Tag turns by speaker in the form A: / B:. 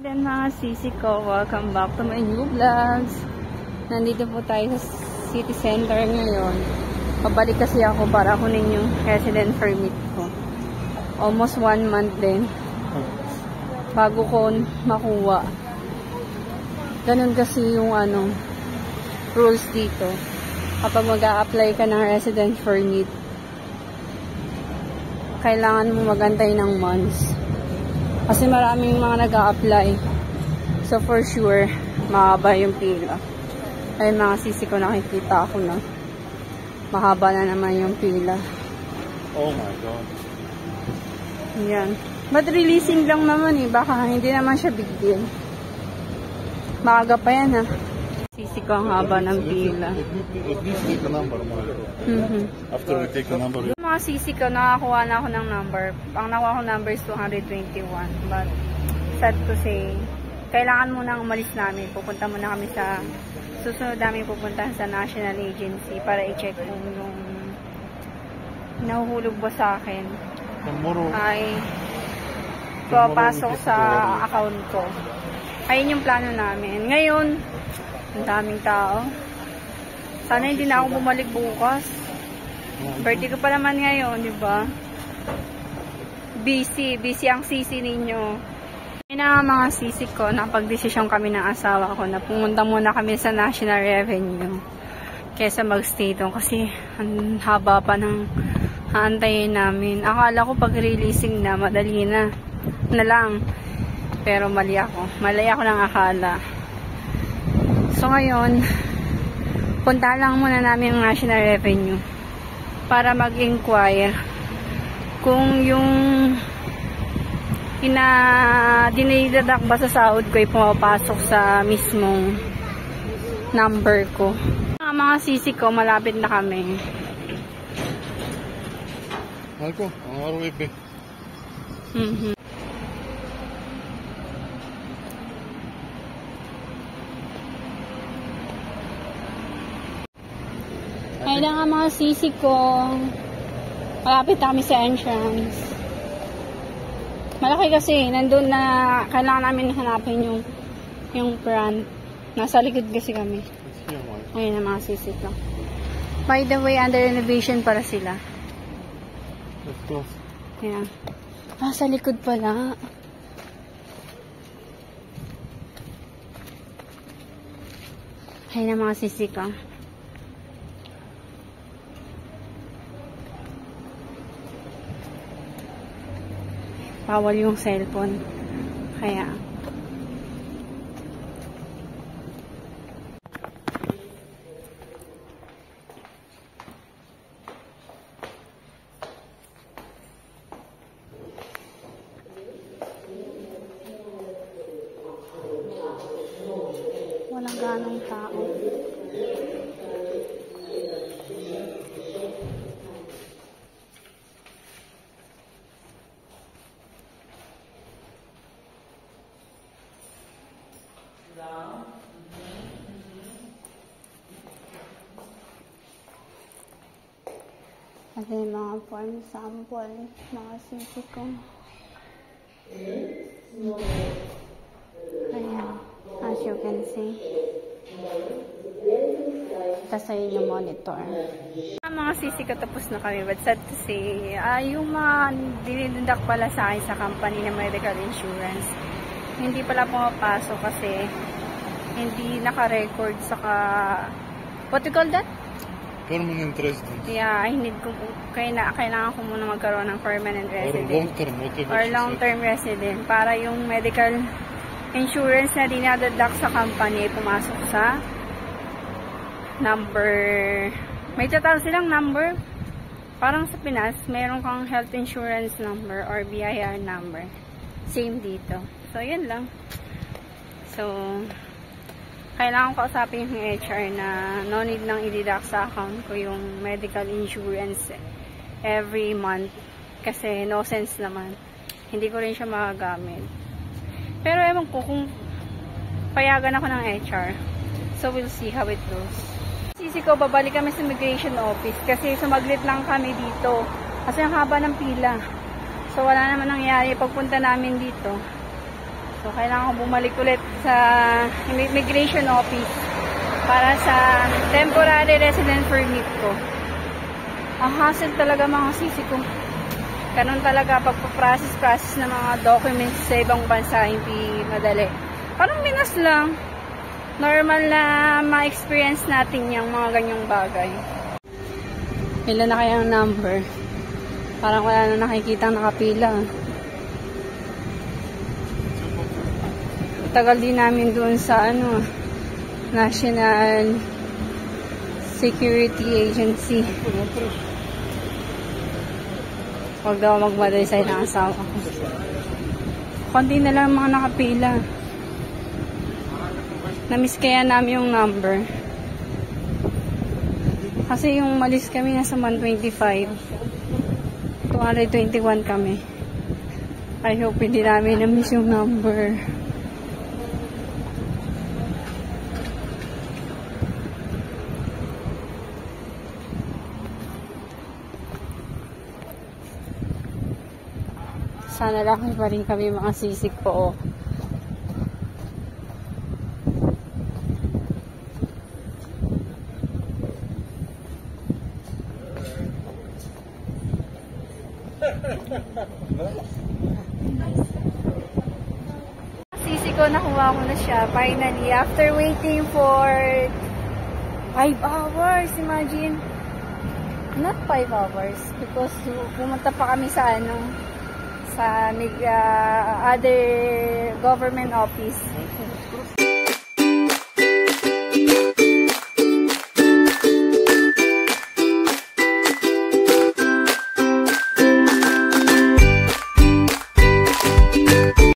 A: Then mga sisi ko, welcome back to my new vlogs. Nandito po tayo sa city center ngayon. Pabalik kasi ako para kunin yung resident permit ko. Almost 1 month din bago ko makuha. Ganun kasi yung rules dito. Kapag mag-a-apply ka ng resident permit, kailangan mo magantay ng months. Kasi maraming mga nag-a-apply. So for sure, mahaba yung pila. Ay mga sisi ko, nakikita ako na mahaba na naman yung pila.
B: Oh my God.
A: Yan. But releasing lang naman eh. Baka hindi naman siya big deal. Maaga pa yan ha. Sisi ko ang haba ng pila.
B: At least take a number. After we take a number.
A: Mga sisi ko, nakakuha na ako ng number. Ang nakuha ko number is 221. But, sad to say, kailangan muna umalis namin. Pupunta muna kami sa susunod namin pupuntahan sa national agency para i-check kung yung nahuhulog ba sa akin ay papasok sa account ko. Ayun yung plano namin. Ngayon, ang daming tao. Sana hindi na ako bumalik bukas. Birthday ko pa naman ngayon, di ba? Busy ang sisi ninyo. Yun na mga sisi ko, napag-desisyon kami ng asawa ko na pumunta muna kami sa National Revenue kesa mag-stay doon kasi ang haba pa ng haantayin namin. Akala ko pag releasing na, madali na lang. Pero mali ako. Mali ako ng akala. So ngayon, punta lang muna namin ang National Revenue para mag-inquire kung yung dinidadak ba sa sahod ko ay pumapasok sa mismong number ko. Mga sisi ko, malapit na kami.
B: Marco, ang RWP.
A: Ayun nga mga sisi ko. Malapit na kami sa entrance. Malaki kasi, nandun na kailangan namin hanapin yung front. Nasa likod kasi kami. Ayun na mga sisi ko. By the way, under renovation para sila.
B: Let's go.
A: Ayan. Sa likod pala. Ayun na mga sisi ko. Bawal yung cellphone. Kaya walang ganong tao. Kasi mga form sample, mga sisi ko. Ayan, as you can see. Tapos ayun yung monitor. Mga sisi ko, tapos na kami. But sad to say, yung mga dinidendak pala sa akin sa company ng medical insurance, hindi pala pumapasok kasi hindi naka-record saka, what you call that?
B: Permanent resident.
A: Yeah, kailangan ko muna magkaroon ng permanent resident.
B: Or
A: long-term resident. Para yung medical insurance na dinadadak sa company ay pumasok sa number. May tatawag silang number. Parang sa Pinas, meron kang health insurance number or BIR number. Same dito. So, yun lang. So, kailangan ko kausapin yung HR na no need nang i-deduct sa account ko yung medical insurance every month. Kasi no sense naman. Hindi ko rin siya magagamit. Pero ewan ko kung payagan ako ng HR. So we'll see how it goes. Sisi ko, babalik kami sa immigration office kasi sumaglit lang kami dito. Kasi ang haba ng pila. So wala naman nangyari pagpunta namin dito. So, kailangan ko bumalik ulit sa immigration office para sa temporary resident permit ko. Ang hassle talaga mga sisi ko. Ganun talaga pagpaprocess ng mga documents sa ibang bansa, hindi madali. Parang Pinas lang. Normal na ma-experience natin yung mga ganyang bagay. Ilan na kayang number? Parang wala na nakikita nakapila. Tagal din namin doon sa National Security Agency. Huwag daw magmaday sa ilang asawa ko. Konti na lang mga nakapila. Na-miss kaya namin yung number. Kasi yung malis kami nasa 125. 221 kami. I hope hindi namin na-miss yung number. Sana lang pa rin kami mga sisig po. Sisi ko, nakuha ko na siya. Finally, after waiting for 5 hours, imagine. Not 5 hours. Because pumunta pa kami sa sa other government office.